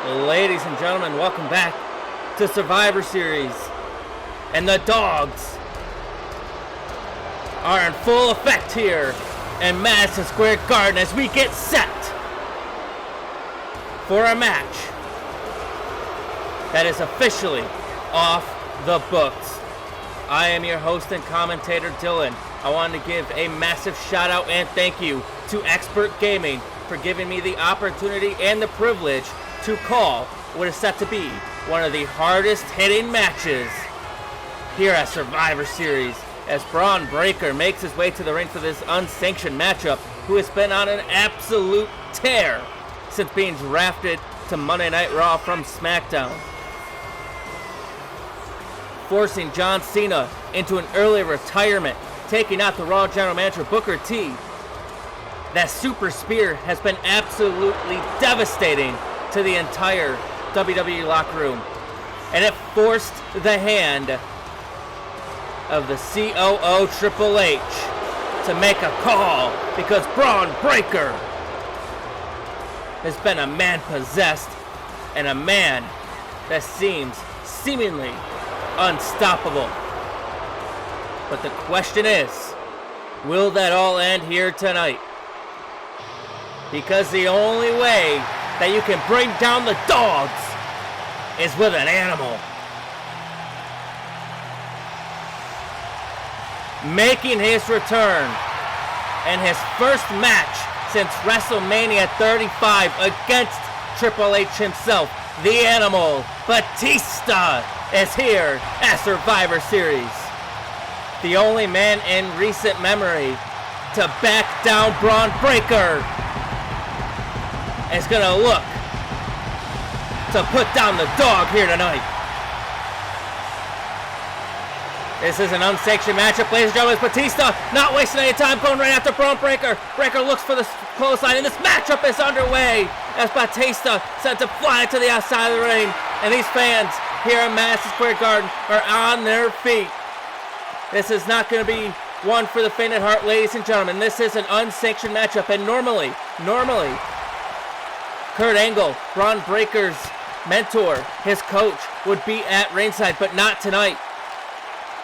Ladies and gentlemen, welcome back to Survivor Series. And the dogs are in full effect here in Madison Square Garden as we get set for a match that is officially off the books. I am your host and commentator, Dylan. I wanted to give a massive shout out and thank you to Expert Gaming for giving me the opportunity and the privilege to call what is set to be one of the hardest hitting matches here at Survivor Series as Bron Breakker makes his way to the ring for this unsanctioned matchup, who has been on an absolute tear since being drafted to Monday Night Raw from SmackDown, forcing John Cena into an early retirement, taking out the Raw General Manager Booker T. That super spear has been absolutely devastating to the entire WWE locker room, and it forced the hand of the COO Triple H to make a call because Bron Breakker has been a man possessed and a man that seems seemingly unstoppable. But the question is, will that all end here tonight? Because the only way that you can bring down the dogs is with an animal. Making his return and his first match since WrestleMania 35 against Triple H himself, the animal, Batista, is here at Survivor Series. The only man in recent memory to back down Bron Breakker is gonna look to put down the dog here tonight. This is an unsanctioned matchup, ladies and gentlemen. Batista not wasting any time, going right after Bron Breakker. Breakker looks for the clothesline, and this matchup is underway as Batista sends him flying to the outside of the ring. And these fans here in Madison Square Garden are on their feet. This is not going to be one for the faint at heart, ladies and gentlemen. This is an unsanctioned matchup, and normally, Kurt Angle, Bron Breakker's mentor, his coach, would be at ringside, but not tonight.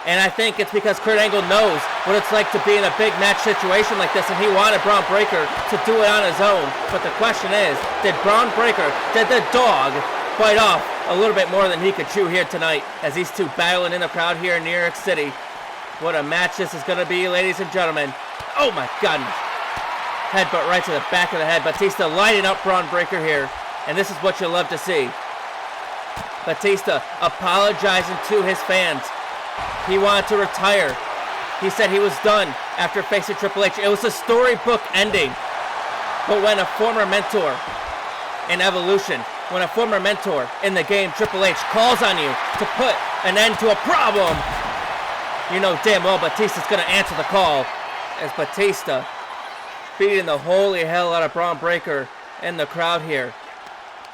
And I think it's because Kurt Angle knows what it's like to be in a big match situation like this, and he wanted Bron Breakker to do it on his own. But the question is, did the dog bite off a little bit more than he could chew here tonight as these two battling in the crowd here in New York City? What a match this is going to be, ladies and gentlemen. Oh my goodness. Headbutt right to the back of the head. Batista lighting up Bron Breakker here, and this is what you love to see. Batista apologizing to his fans. He wanted to retire. He said he was done after facing Triple H. It was a storybook ending. But when a former mentor in Evolution, when a former mentor in the game, Triple H, calls on you to put an end to a problem, you know damn well Batista's going to answer the call, as Batista beating the holy hell out of Bron Breakker in the crowd here.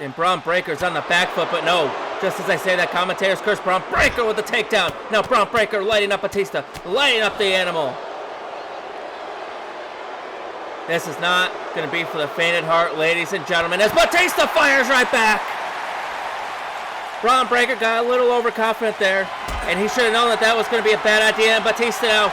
And Bron Breakker's on the back foot, but no. Just as I say that, commentators curse Bron Breakker with the takedown. Now Bron Breakker lighting up Batista, lighting up the animal. This is not going to be for the faint at heart, ladies and gentlemen, as Batista fires right back. Bron Breakker got a little overconfident there, and he should have known that that was going to be a bad idea. And Batista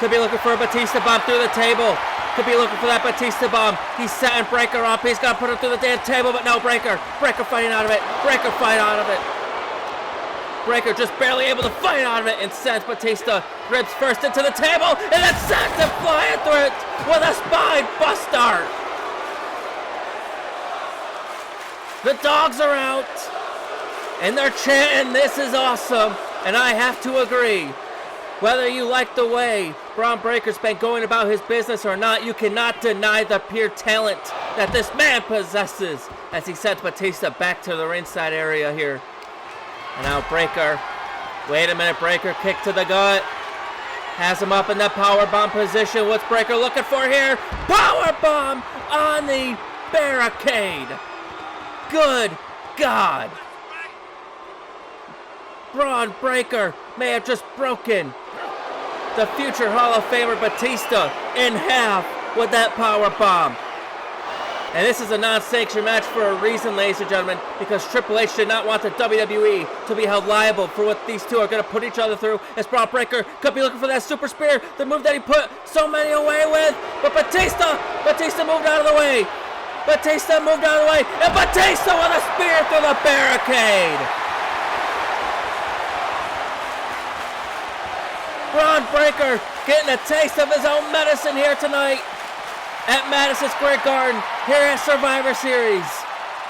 could be looking for a Batista bomb through the table. Could be looking for that Batista bomb. He's setting Breakker up. He's got to put him through the damn table, but no, Breakker fighting out of it. Breakker just barely able to fight out of it, and sends Batista ribs first into the table, and then sends him flying through it with a spine buster. The dogs are out, and they're chanting, "This is awesome," and I have to agree. Whether you like the way Bron Breakker's been going about his business or not, you cannot deny the pure talent that this man possesses as he sends Batista back to the ringside area here. And now Breakker, wait a minute, Breakker, kick to the gut. Has him up in that powerbomb position. What's Breakker looking for here? Powerbomb on the barricade. Good God. Bron Breakker may have just broken the future Hall of Famer Batista in half with that power bomb. And this is a non-sanctioned match for a reason, ladies and gentlemen, because Triple H did not want the WWE to be held liable for what these two are going to put each other through, as Bron Breakker could be looking for that super spear, the move that he put so many away with. But Batista moved out of the way. Batista moved out of the way, and Batista with a spear through the barricade. Bron Breakker getting a taste of his own medicine here tonight at Madison Square Garden, here at Survivor Series.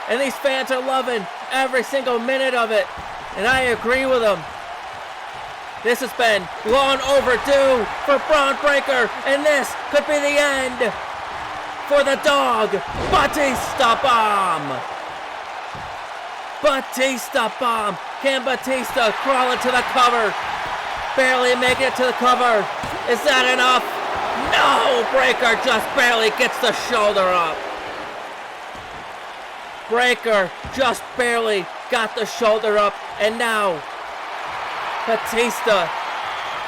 And these fans are loving every single minute of it. And I agree with them. This has been long overdue for Bron Breakker, and this could be the end for the Dog. Batista bomb. Batista bomb. Can Batista crawl into the cover? Barely making it to the cover. Is that enough? No! Breakker just barely gets the shoulder up. Breakker just barely got the shoulder up, and now Batista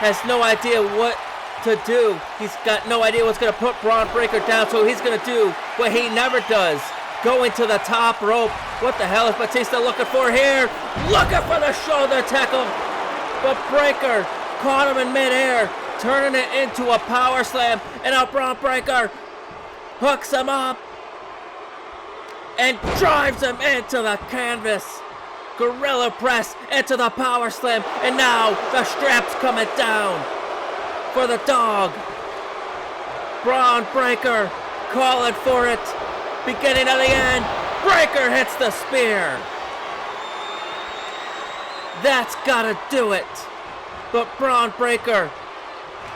has no idea what to do. He's got no idea what's going to put Bron Breakker down, so he's going to do what he never does. Going to the top rope. What the hell is Batista looking for here? Looking for the shoulder tackle. But Breakker caught him in midair, turning it into a power slam. And now Bron Breakker hooks him up and drives him into the canvas. Gorilla press into the power slam. And now the strap's coming down for the Dog. Bron Breakker calling for it. Beginning of the end. Breakker hits the spear. That's gotta do it. But Bron Breakker,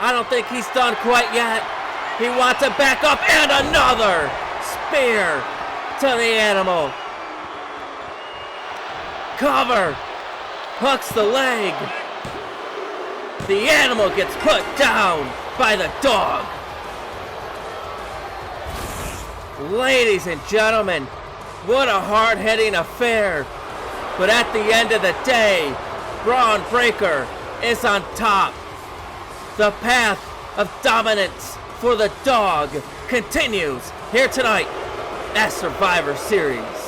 I don't think he's done quite yet. He wants to back up, and another spear to the animal. Cover. Hooks the leg. The animal gets put down by the Dog. Ladies and gentlemen, what a hard-hitting affair. But at the end of the day, Bron Breakker is on top. The path of dominance for the Dog continues here tonight at Survivor Series.